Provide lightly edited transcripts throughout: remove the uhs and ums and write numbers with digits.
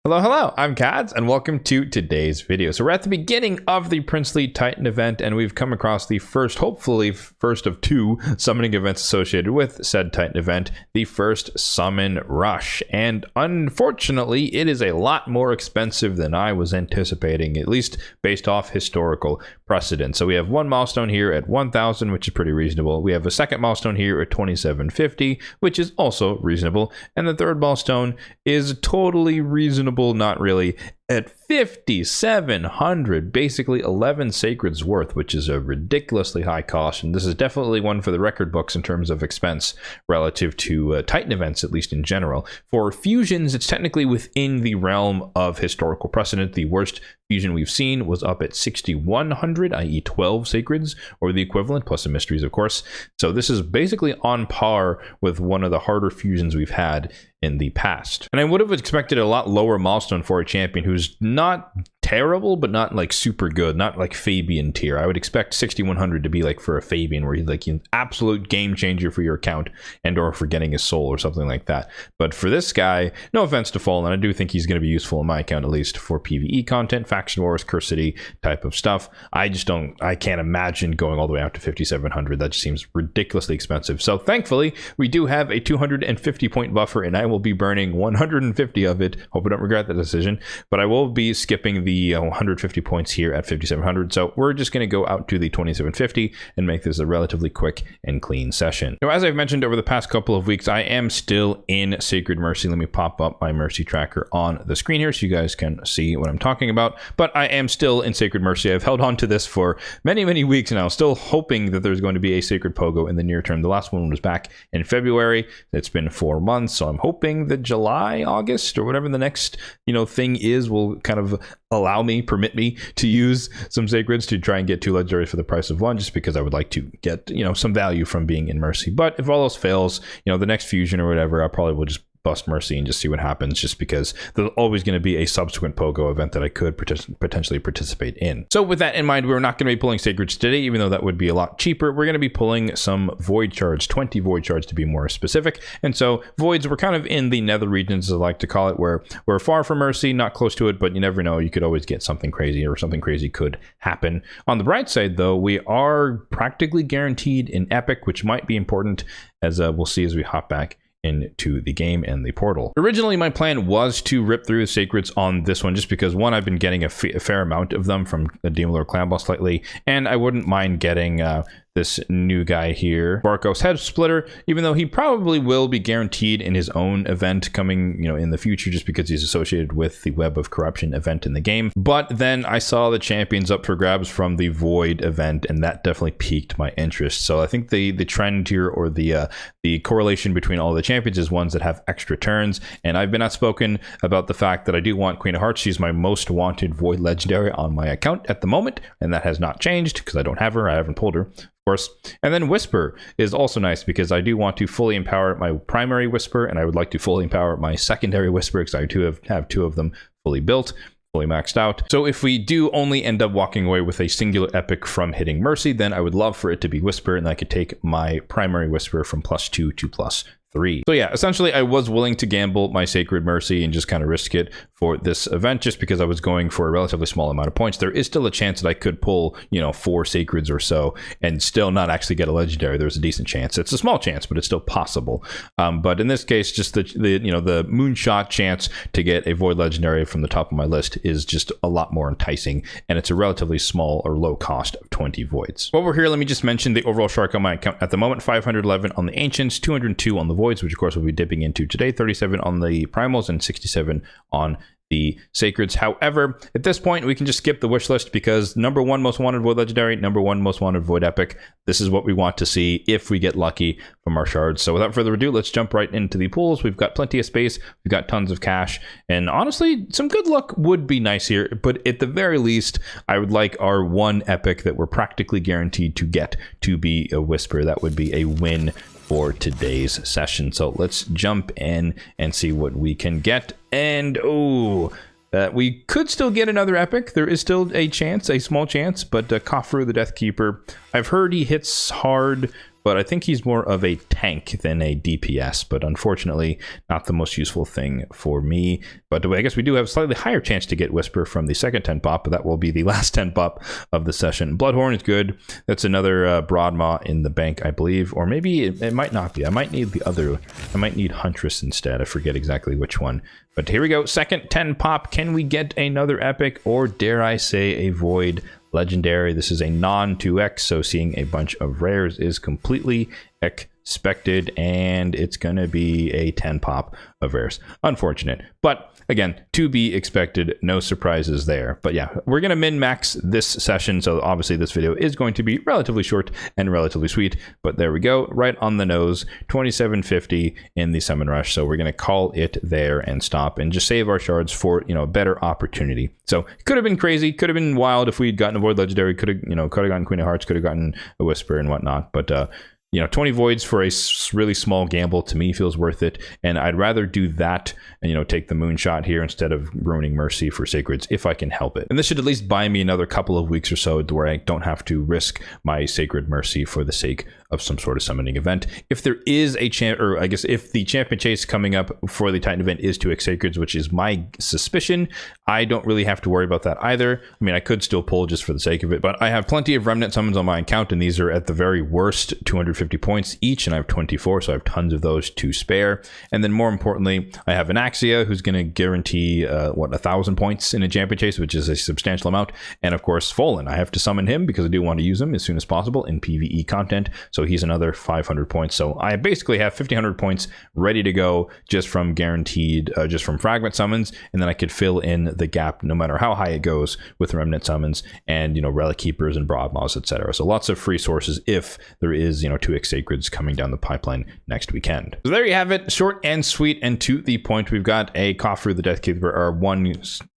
Hello, hello, I'm Kads, and welcome to today's video. So we're at the beginning of the Princely Titan event, and we've come across the first, hopefully first of two summoning events associated with said Titan event, the first Summon Rush. And unfortunately, it is a lot more expensive than I was anticipating, at least based off historical precedent. So we have one milestone here at 1,000, which is pretty reasonable. We have a second milestone here at 2,750, which is also reasonable. And the third milestone is totally reasonable. Not really, at 5,700, basically 11 sacreds worth, which is a ridiculously high cost. And this is definitely one for the record books in terms of expense relative to Titan events, at least in general. For fusions, it's technically within the realm of historical precedent. The worst fusion we've seen was up at 6,100, i.e. 12 sacreds, or the equivalent, plus some mysteries, of course. So this is basically on par with one of the harder fusions we've had in the past. And I would have expected a lot lower milestone for a champion who's not terrible, but not like super good, not like Fabian tier. I would expect 6,100 to be like for a Fabian, where he's like an absolute game changer for your account and or for getting his soul or something like that. But for this guy, no offense to Fallen, I do think he's going to be useful in my account, at least for PvE content, faction wars, Curse City type of stuff. I can't imagine going all the way out to 5,700. That just seems ridiculously expensive. So thankfully, we do have a 250 point buffer, and I will be burning 150 of it. Hope I don't regret that decision, but I will be skipping the 150 points here at 5,700. So we're just going to go out to the 2,750 and make this a relatively quick and clean session. Now, as I've mentioned over the past couple of weeks, I am still in Sacred Mercy. Let me pop up my Mercy tracker on the screen here so you guys can see what I'm talking about. But I am still in Sacred Mercy. I've held on to this for many, many weeks now, still hoping that there's going to be a Sacred Pogo in the near term. The last one was back in February. It's been 4 months, so I'm hoping that July, August, or whatever the next thing is will kind of permit me to use some sacreds to try and get 2 legendaries for the price of 1, just because I would like to get some value from being in Mercy. But if all else fails, the next fusion or whatever, I probably will just bust Mercy and just see what happens, just because there's always going to be a subsequent Pogo event that I could potentially participate in. So with that in mind, we're not going to be pulling sacreds today, even though that would be a lot cheaper. We're going to be pulling some void shards, 20 void shards to be more specific. And so voids, we're kind of in the nether regions, as I like to call it, where we're far from Mercy, not close to it, but you never know. You could always get something crazy, or something crazy could happen. On the bright side, though, we are practically guaranteed in Epic, which might be important, as we'll see as we hop back into the game and the portal. Originally, my plan was to rip through the sacreds on this one, just because, one, I've been getting a fair amount of them from the Demon Lord Clan Boss lately, and I wouldn't mind getting this new guy here, Barkos Head Splitter, even though he probably will be guaranteed in his own event coming, in the future, just because he's associated with the Web of Corruption event in the game. But then I saw the champions up for grabs from the Void event, and that definitely piqued my interest. So I think the trend here, or the correlation between all the champions, is ones that have extra turns. And I've been outspoken about the fact that I do want Queen of Hearts. She's my most wanted Void legendary on my account at the moment, and that has not changed because I don't have her. I haven't pulled her, course. And then Whisper is also nice, because I do want to fully empower my primary Whisper, and I would like to fully empower my secondary Whisper, because I do have 2 of them fully built, fully maxed out. So if we do only end up walking away with a singular epic from hitting Mercy, then I would love for it to be Whisper, and I could take my primary Whisper from +2 to +3. So yeah, essentially I was willing to gamble my Sacred Mercy and just kind of risk it for this event, just because I was going for a relatively small amount of points. There is still a chance that I could pull, 4 Sacreds or so and still not actually get a legendary. There's a decent chance. It's a small chance, but it's still possible. But in this case, just the moonshot chance to get a Void legendary from the top of my list is just a lot more enticing, and it's a relatively small or low cost of 20 voids. While we're here, let me just mention the overall shark on my account at the moment: 511 on the Ancients, 202 on the Voids, which of course we'll be dipping into today, 37 on the Primals, and 67 on the Sacreds. However, at this point, we can just skip the wish list, because number 1 most wanted Void legendary, number 1 most wanted Void epic. This is what we want to see if we get lucky from our shards. So without further ado, let's jump right into the pools. We've got plenty of space, we've got tons of cash, and honestly, some good luck would be nice here. But at the very least, I would like our 1 epic that we're practically guaranteed to get to be a Whisper. That would be a win for today's session. So let's jump in and see what we can get. And we could still get another epic. There is still a chance, a small chance, but Khafru the Death Keeper, I've heard he hits hard but I think he's more of a tank than a DPS, but unfortunately not the most useful thing for me. But I guess we do have a slightly higher chance to get Whisper from the second 10 pop, but that will be the last 10 pop of the session. Bloodhorn is good. That's another Broadmaw in the bank, I believe, or maybe it might not be. I might need the other. I might need Huntress instead. I forget exactly which one. But here we go. Second 10 pop. Can we get another epic, or dare I say a void legendary? This is a non-2x, so seeing a bunch of rares is completely expected, and it's going to be a 10 pop of rares. Unfortunate, but again, to be expected, no surprises there. But yeah, we're going to min-max this session, so obviously this video is going to be relatively short and relatively sweet, but there we go, right on the nose, 2750 in the Summon Rush, so we're going to call it there and stop and just save our shards for, you know, a better opportunity. So it could have been crazy, could have been wild if we'd gotten a Void Legendary, could have gotten Queen of Hearts, could have gotten a Whisper and whatnot, but 20 voids for a really small gamble to me feels worth it, and I'd rather do that and take the moonshot here instead of ruining Mercy for Sacreds if I can help it. And this should at least buy me another couple of weeks or so where I don't have to risk my Sacred Mercy for the sake of some sort of summoning event. If there is a if the champion chase coming up for the Titan event is 2x Sacreds, which is my suspicion, I don't really have to worry about that either. I mean, I could still pull just for the sake of it, but I have plenty of Remnant summons on my account, and these are at the very worst 250 points each, and I have 24, so I have tons of those to spare. And then more importantly, I have an Axia who's going to guarantee 1,000 points in a champion chase, which is a substantial amount. And of course, Fallen, I have to summon him because I do want to use him as soon as possible in PvE content, so he's another 500 points. So I basically have 1,500 points ready to go just from guaranteed, just from fragment summons, and then I could fill in the gap no matter how high it goes with Remnant summons and Relic Keepers and Broadmaws, etc. So lots of free sources if there is 2x Sacreds coming down the pipeline next weekend. So there you have it, short and sweet and to the point. We've got a Khafre the Deathkeeper, or one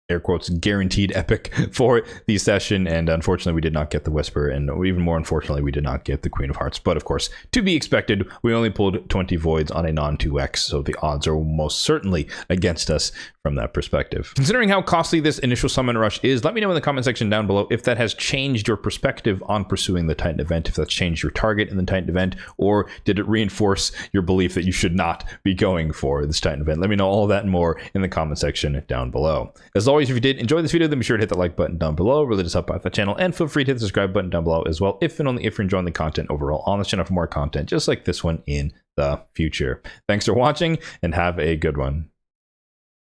air quotes guaranteed epic for the session, and unfortunately we did not get the Whisper, and even more unfortunately we did not get the Queen of Hearts. But of course, to be expected, we only pulled 20 voids on a non-2x, so the odds are most certainly against us from that perspective. Considering how costly this initial Summon Rush is, let me know in the comment section down below if that has changed your perspective on pursuing the Titan event, if that's changed your target in the Titan event, or did it reinforce your belief that you should not be going for this Titan event. Let me know all that and more in the comment section down below. As always, if you did enjoy this video, then be sure to hit that like button down below. Really does help out the channel, and feel free to hit the subscribe button down below as well, if and only if you're enjoying the content overall on this channel for more content just like this one in the future. Thanks for watching, and have a good one.